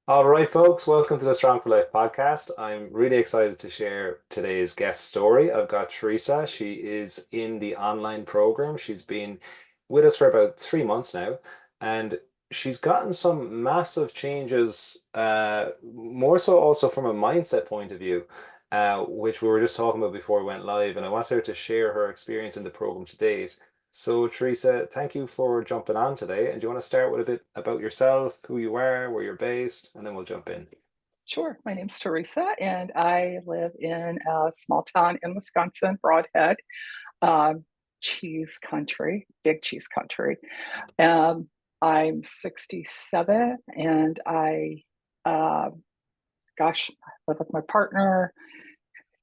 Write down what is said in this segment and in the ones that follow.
All right, folks, welcome to the Strong for Life podcast. I'm really excited to share today's guest story. I've got Teresa. She is in the online program. She's been with us for about 3 months now, and she's gotten some massive changes, more so also from a mindset point of view, which we were just talking about before we went live. And I want her to share her experience in the program to date. So, Teresa, thank you for jumping on today. And do you want to start with a bit about yourself, who you are, where you're based, and then we'll jump in. Sure. My name's Teresa, and I live in a small town in Wisconsin, Broadhead, um, cheese country, big cheese country. Um, I'm 67, and uh, I live with my partner,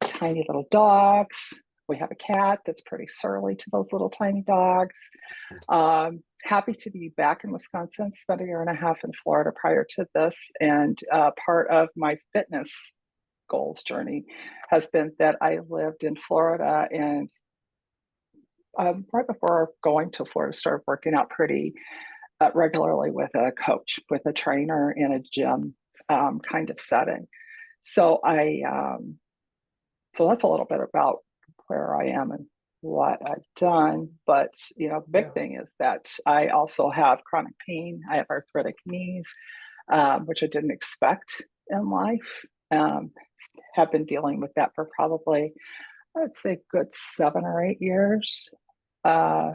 tiny little dogs. We have a cat that's pretty surly to those little tiny dogs. Happy to be back in Wisconsin. Spent a year and a half in Florida prior to this, and part of my fitness goals journey has been that I lived in Florida, and right before going to Florida, started working out pretty regularly with a coach, with a trainer in a gym kind of setting. So so that's a little bit about where I am and what I've done. But the big Yeah. thing is that I also have chronic pain. I have arthritic knees, which I didn't expect in life. Um, have been dealing with that for probably, I'd say, good 7 or 8 years. Uh,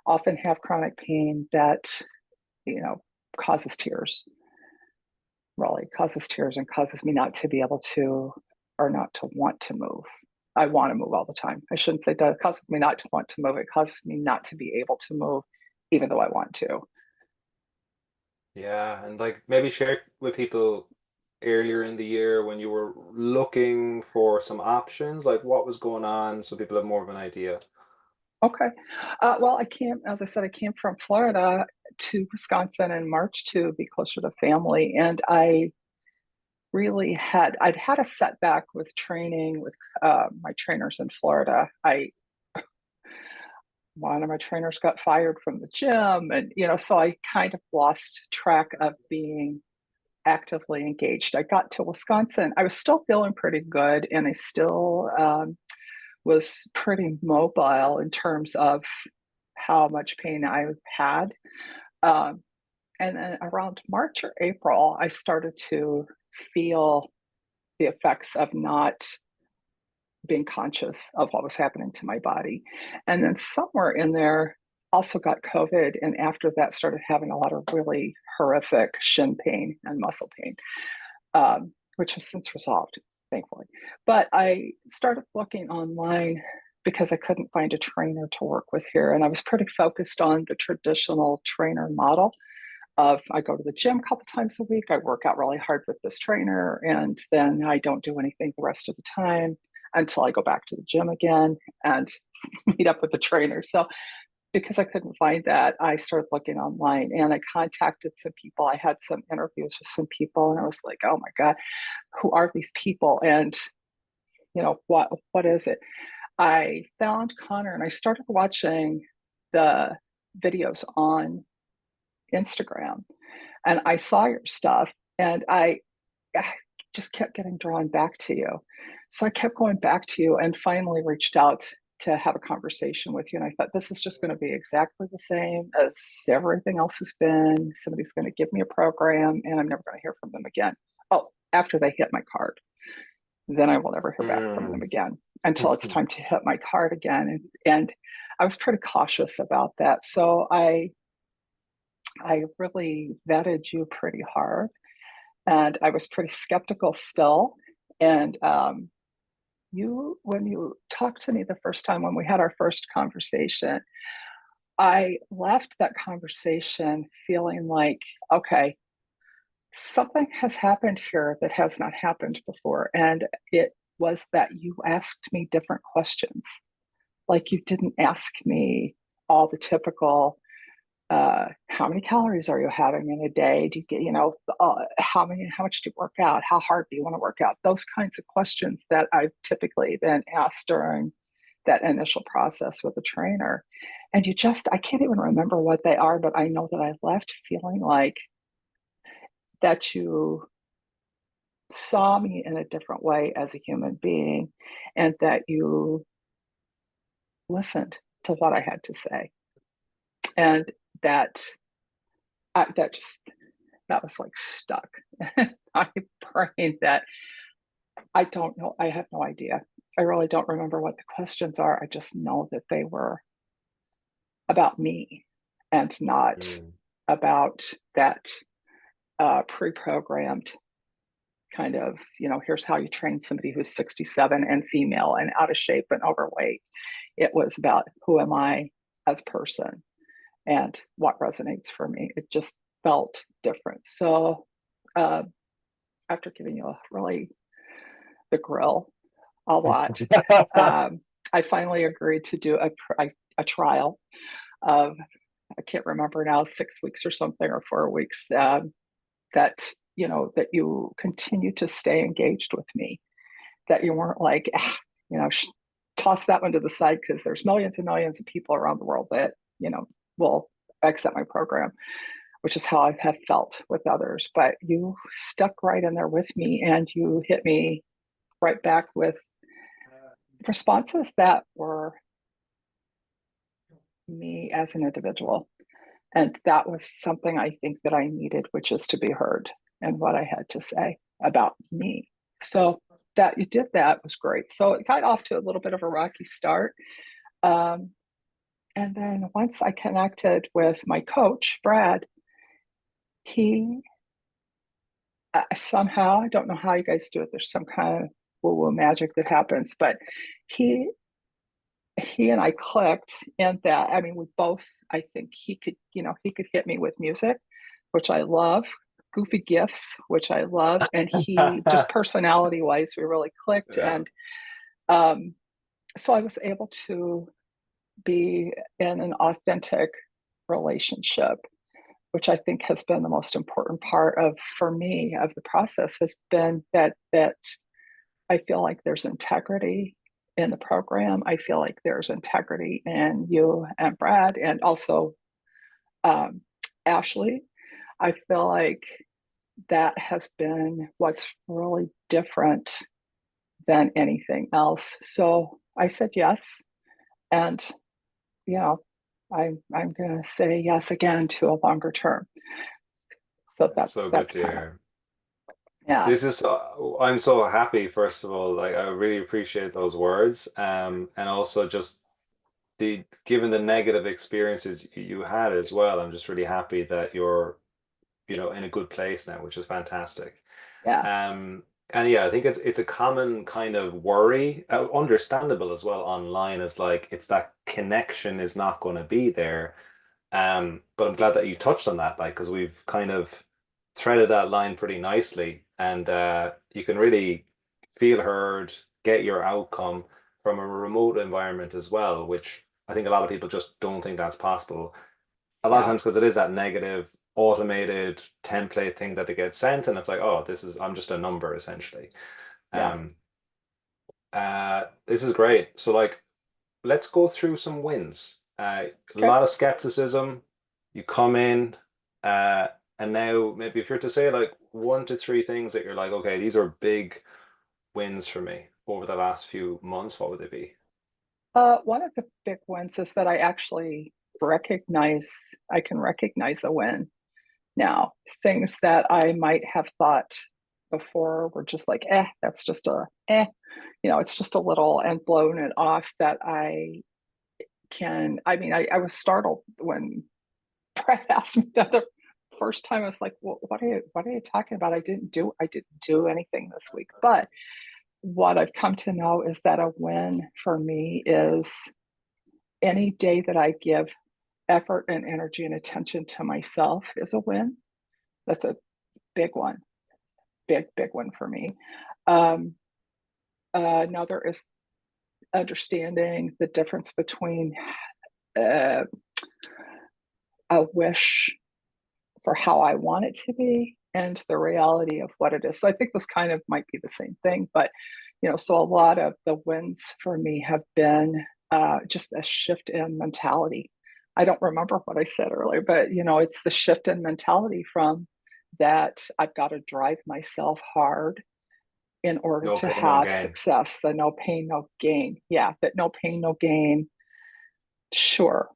Often have chronic pain that you know causes tears, really causes tears, and causes me not to be able to, or not to want to move. I want to move all the time. I shouldn't say that. It causes me not to want to move. It causes me not to be able to move, even though I want to. Yeah, and like maybe share with people earlier in the year when you were looking for some options, like what was going on so people have more of an idea. Okay. Well, as I said, I came from Florida to Wisconsin in March to be closer to family. And I'd had a setback with training with my trainers in Florida. One of my trainers got fired from the gym. And, so I kind of lost track of being actively engaged. I got to Wisconsin. I was still feeling pretty good, and I still was pretty mobile in terms of how much pain I had. Um, and then around March or April, I started to feel the effects of not being conscious of what was happening to my body. And then somewhere in there, also got COVID. And after that, started having a lot of really horrific shin pain and muscle pain, which has since resolved, thankfully. But I started looking online because I couldn't find a trainer to work with here. And I was pretty focused on the traditional trainer model of I go to the gym a couple times a week, I work out really hard with this trainer, and then I don't do anything the rest of the time until I go back to the gym again and meet up with the trainer. So because I couldn't find that, I started looking online, and I contacted some people. I had some interviews with some people, and I was like, oh my God, who are these people? And what is it? I found Connor, and I started watching the videos on Instagram, and I saw your stuff, and I just kept getting drawn back to you. So I kept going back to you, and finally reached out to have a conversation with you. And I thought, this is just going to be exactly the same as everything else has been. Somebody's going to give me a program, and I'm never going to hear from them again. Oh, after they hit my card, then I will never hear back from them Mm. again until it's time to hit my card again. And I was pretty cautious about that. So I really vetted you pretty hard, and I was pretty skeptical still. And when you talked to me the first time, when we had our first conversation, I left that conversation feeling like, okay, something has happened here that has not happened before. And it was that you asked me different questions. Like, you didn't ask me all the typical, how many calories are you having in a day? Do you get, how much do you work out? How hard do you want to work out? Those kinds of questions that I've typically been asked during that initial process with a trainer. And I can't even remember what they are, but I know that I left feeling like that you saw me in a different way as a human being, and that you listened to what I had to say. And that that just that was like stuck. I'm praying that I don't know. I have no idea. I really don't remember what the questions are. I just know that they were about me and not Mm. about that pre-programmed kind of, here's how you train somebody who's 67 and female and out of shape and overweight. It was about who am I as a person and what resonates for me. It just felt different. So uh, after giving you a really the grill a lot, um, I finally agreed to do a trial of, I can't remember now, 6 weeks or something, or 4 weeks, that, that you continue to stay engaged with me, that you weren't like, you know, toss that one to the side because there's millions and millions of people around the world that, will accept my program, which is how I have felt with others. But you stuck right in there with me and you hit me right back with responses that were me as an individual. And that was something I think that I needed, which is to be heard and what I had to say about me. So that you did that was great. So it got off to a little bit of a rocky start. Um, and then once I connected with my coach, Brad, he somehow, I don't know how you guys do it, there's some kind of woo woo magic that happens, but he he and I clicked, and that, I mean, we both, I think he could hit me with music, which I love, goofy gifts, which I love, and he just personality wise, we really clicked, Yeah, and um, so I was able to be in an authentic relationship, which I think has been the most important part of for me of the process has been that I feel like there's integrity in the program. I feel like there's integrity in you and Brad, and also um, Ashley. I feel like that has been what's really different than anything else. So I said yes, and you know, I'm going to say yes again to a longer term. So it's so good that's to kind of, hear. yeah, This is I'm so happy, first of all. Like I really appreciate those words. And also just the given the negative experiences you had as well, I'm just really happy that you're, in a good place now, which is fantastic. yeah, Um, and yeah, I think it's a common kind of worry, understandable as well online, is like it's that connection is not going to be there. But I'm glad that you touched on that, like, because we've kind of threaded that line pretty nicely, and you can really feel heard, get your outcome from a remote environment as well, which I think a lot of people just don't think that's possible. A lot of yeah, times because it is that negative automated template thing that they get sent, and it's like, oh, I'm just a number essentially. yeah. Um, this is great. So like, let's go through some wins. A Okay. lot of skepticism. You come in, uh, and now maybe if you're to say like 1 to 3 things that you're like, okay, these are big wins for me over the last few months, what would they be? One of the big ones is that I actually recognize, I can recognize a win now. Things that I might have thought before were just like, that's just it's just a little and blown it off that I mean, I was startled when Brett asked me that the first time. I was like, well, what are you talking about? I didn't do anything this week. But what I've come to know is that a win for me is any day that I give effort and energy and attention to myself is a win. That's a big one, big one for me. Um, Another is understanding the difference between uh, a wish for how I want it to be and the reality of what it is. So I think this kind of might be the same thing, but so a lot of the wins for me have been just a shift in mentality. I don't remember what I said earlier, but it's the shift in mentality from that I've got to drive myself hard in order No to pain, no have gain. success, the no pain, no gain. Yeah, that no pain, no gain. Sure.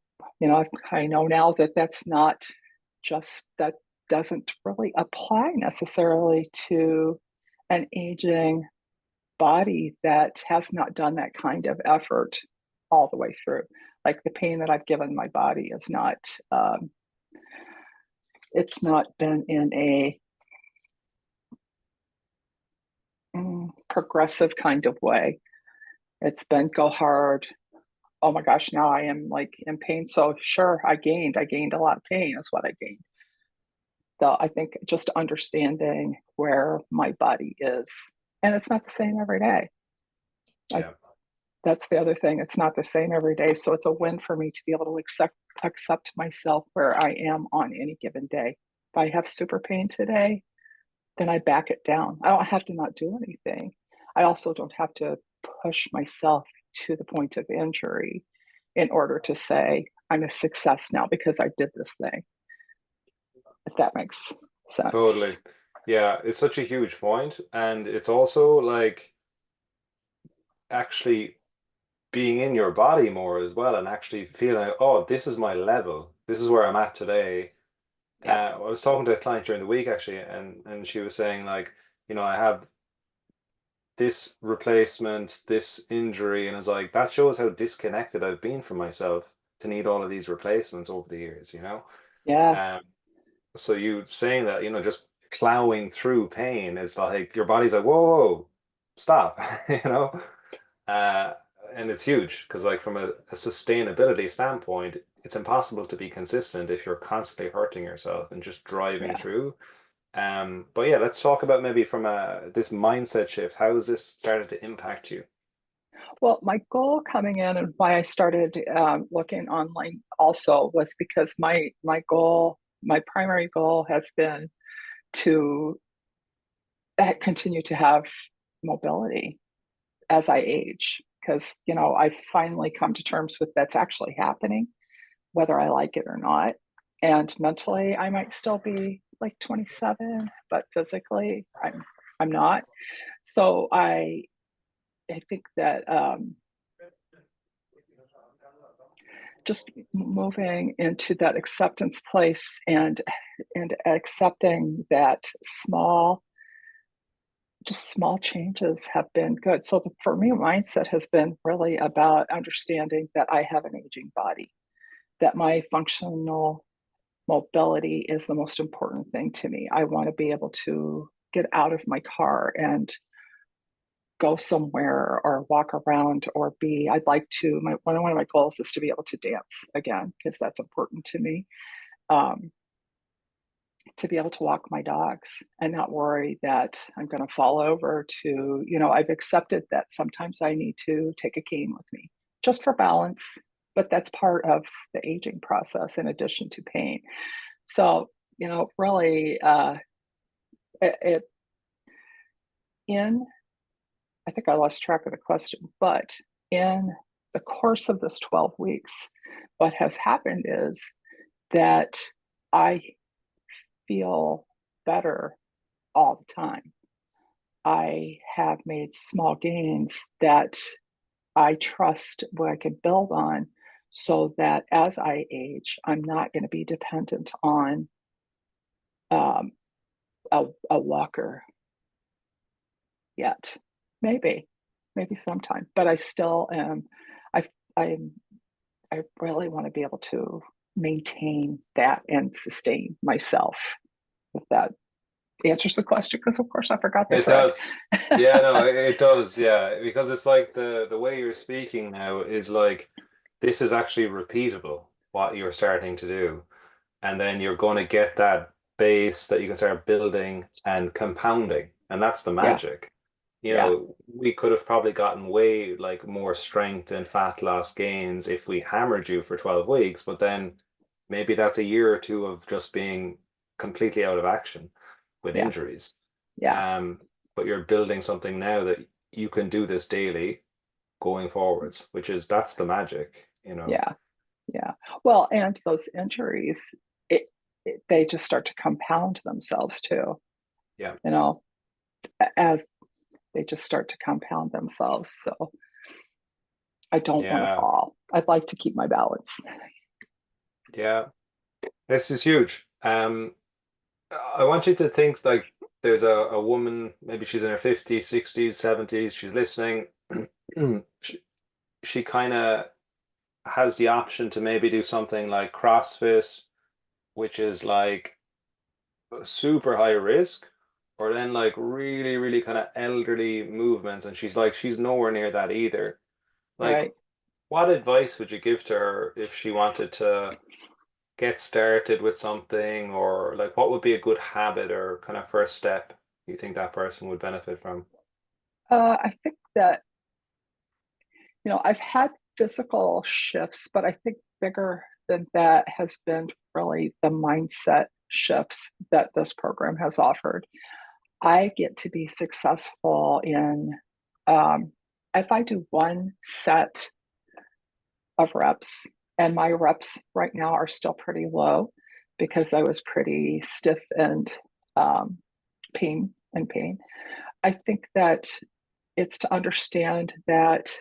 I know now that that's not just, that doesn't really apply necessarily to an aging body that has not done that kind of effort all the way through. Like the pain that I've given my body is not, it's not been in a progressive kind of way. It's been go hard. Oh my gosh, now I am like in pain. So sure, I gained a lot of pain is what I gained. So I think just understanding where my body is, and it's not the same every day. I Yeah, That's the other thing. It's not the same every day. So it's a win for me to be able to accept myself where I am on any given day. If I have super pain today, then I back it down. I don't have to not do anything. I also don't have to push myself to the point of injury in order to say I'm a success now because I did this thing, if that makes totally. sense. Yeah, it's such a huge point, and it's also like actually being in your body more as well, and actually feeling, oh, this is my level. This is where I'm at today. Yeah. I was talking to a client during the week actually, and she was saying like, I have this replacement, this injury, and it's like that shows how disconnected I've been from myself to need all of these replacements over the years. Yeah. Um, so you saying that, just plowing through pain is like your body's like, whoa, whoa, stop, you know? Uh, and it's huge because like from a sustainability standpoint, it's impossible to be consistent if you're constantly hurting yourself and just driving Yeah. through. But yeah, let's talk about maybe from this mindset shift. How has this started to impact you? Well, my goal coming in and why I started looking online also was because my primary goal has been to continue to have mobility as I age. Because, I finally come to terms with that's actually happening, whether I like it or not. And mentally, I might still be like 27, but physically, I'm not. So I think that just moving into that acceptance place and accepting that small changes have been good. So for me, mindset has been really about understanding that I have an aging body, that my functional mobility is the most important thing to me. I want to be able to get out of my car and go somewhere or walk around or I'd like to, one of my goals is to be able to dance again, because that's important to me. Um, to be able to walk my dogs and not worry that I'm going to fall over I've accepted that sometimes I need to take a cane with me just for balance, but that's part of the aging process in addition to pain. So, really, it in, I think I lost track of the question, but in the course of this 12 weeks, what has happened is that I feel better all the time. I have made small gains that I trust what I can build on so that as I age, I'm not going to be dependent on um, a walker yet. Maybe, maybe sometime, but I still am. I, I'm, I really want to be able to maintain that and sustain myself, if that answers the question, because of course I forgot the It thread. does. Yeah, no, it does. Yeah, because it's like the way you're speaking now is like this is actually repeatable what you're starting to do. And then you're going to get that base that you can start building and compounding. And that's the Yeah, magic. yeah, We could have probably gotten way like more strength and fat loss gains if we hammered you for 12 weeks, but then maybe that's a year or two of just being completely out of action with yeah, injuries. yeah, Um, but you're building something now that you can do this daily going forwards, that's the magic. yeah, yeah. Well, and those injuries, they just start to compound themselves too, Yeah. you know, as they just start to compound themselves. So I don't want to Yeah. fall. I'd like to keep my balance. Yeah. This is huge. I want you to think like there's a woman, maybe she's in her 50s, 60s, 70s, she's listening. She, she kind of has the option to maybe do something like CrossFit, which is like super high risk, or then like really, really kind of elderly movements. And she's like, she's nowhere near that either. Like, Right. what advice would you give to her if she wanted to get started with something, or like what would be a good habit or kind of first step you think that person would benefit from? I think that, I've had physical shifts, but I think bigger than that has been really the mindset shifts that this program has offered. I get to be successful in, um, if I do one set of reps, and my reps right now are still pretty low because I was pretty stiff and um, pain. I think that it's to understand that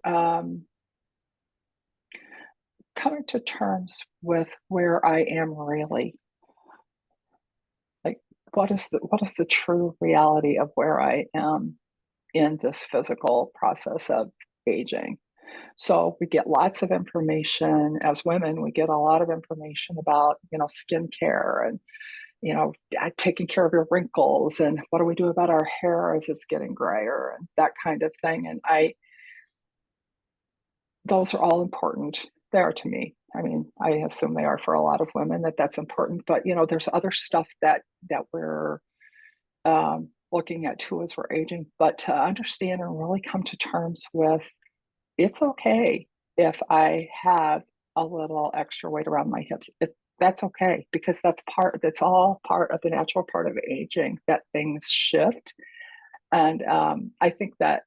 um, coming to terms with where I am really, like what is the true reality of where I am in this physical process of aging. So we get lots of information as women. We get a lot of information about skincare and taking care of your wrinkles and what do we do about our hair as it's getting grayer and that kind of thing. And I those are all important. They are to me. I mean, I assume they are for a lot of women that that's important. But there's other stuff that we're looking at too as we're aging. But to understand and really come to terms with it's okay if I have a little extra weight around my hips. That's okay because that's all part of the natural part of aging that things shift. And I think that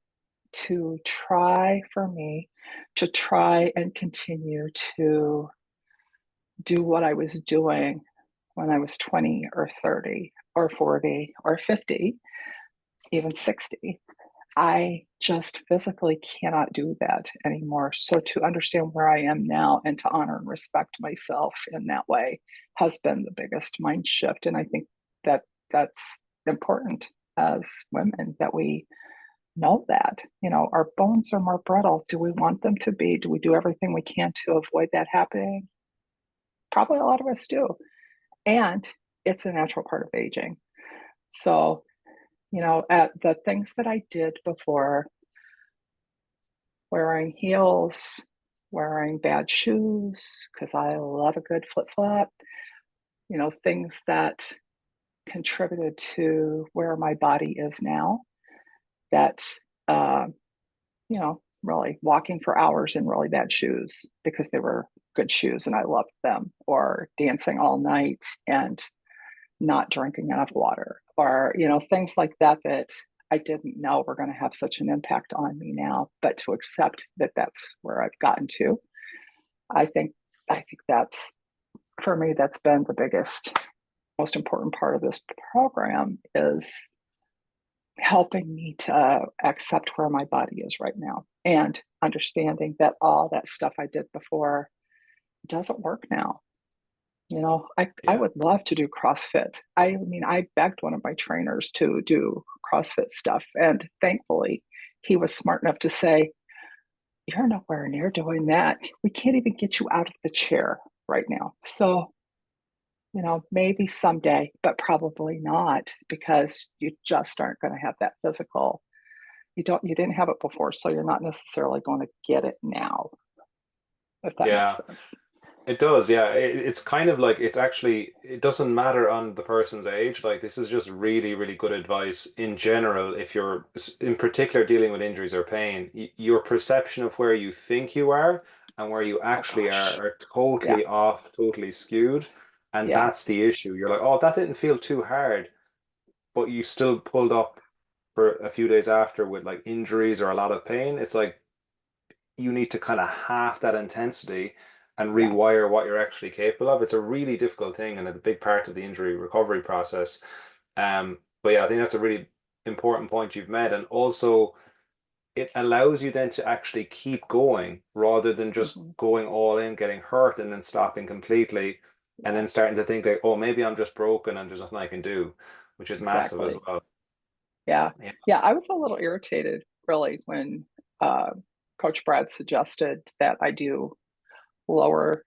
to try for me to try and continue to do what I was doing when I was 20 or 30 or 40 or 50, even 60. I just physically cannot do that anymore. So to understand where I am now and to honor and respect myself in that way has been the biggest mind shift. And I think that that's important as women that we know that our bones are more brittle. Do we want them to be? Do we do everything we can to avoid that happening? Probably a lot of us do. And it's a natural part of aging. So at the things that I did before, wearing heels, wearing bad shoes because I love a good flip flop, things that contributed to where my body is now, that uh, really walking for hours in really bad shoes because they were good shoes and I loved them, or dancing all night and not drinking enough water, or, things like that that I didn't know were going to have such an impact on me now, but to accept that that's where I've gotten to. I think, I think that's for me, that's been the biggest, most important part of this program is helping me to accept where my body is right now and understanding that all that stuff I did before doesn't work now. I Yeah. would love to do CrossFit. I mean, I begged one of my trainers to do CrossFit stuff. And thankfully, he was smart enough to say, you're nowhere near doing that. We can't even get you out of the chair right now. So, maybe someday, but probably not because you just aren't going to have that physical. You didn't have it before, so you're not necessarily going to get it now, if that makes Yeah. sense. It does, yeah. It's kind of like it's actually it doesn't matter on the person's age. Like this is just really, really good advice in general. If you're in particular dealing with injuries or pain, your perception of where you think you are and where you Oh actually gosh. are Yeah. totally off, totally skewed. And Yeah. that's the issue. You're like, oh, that didn't feel too hard, but you still pulled up for a few days after with like injuries or a lot of pain. It's like you need to kind of half that intensity and Yeah. rewire what you're actually capable of. It's a really difficult thing and it's a big part of the injury recovery process. But yeah, I think that's a really important point you've made. And also, it allows you then to actually keep going rather than just Hmm. going all in, getting hurt, and then stopping completely, and Yeah. then starting to think like, oh, maybe I'm just broken and there's nothing I can do, which is massive as Exactly. well. Yeah. Yeah. Yeah. I was a little irritated really when uh, Coach Brad suggested that I do lower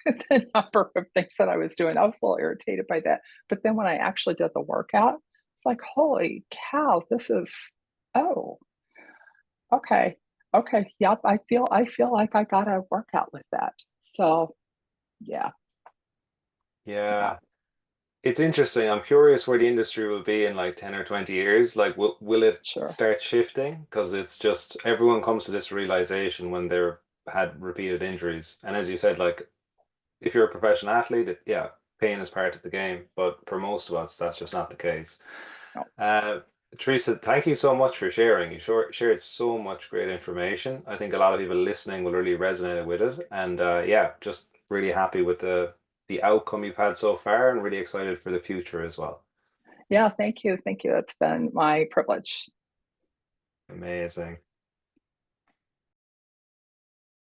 the number of things that I was doing. I was a little irritated by that. But then when I actually did the workout, it's like, holy cow, this is, oh, okay. Okay. Yep. I feel like I got a workout with that. So yeah. Yeah. Yeah. It's interesting. I'm curious where the industry will be in like 10 or 20 years. Like, will it Sure. start shifting? Because it's just everyone comes to this realization when they've had repeated injuries. And as you said, like if you're a professional athlete, yeah, pain is part of the game. But for most of us, that's just not the case. No. Uh, Teresa, thank you so much for sharing. You shared so much great information. I think a lot of people listening will really resonate with it. And yeah, just really happy with the outcome you've had so far and really excited for the future as well. Yeah. Thank you. Thank you. It's been my privilege. Amazing.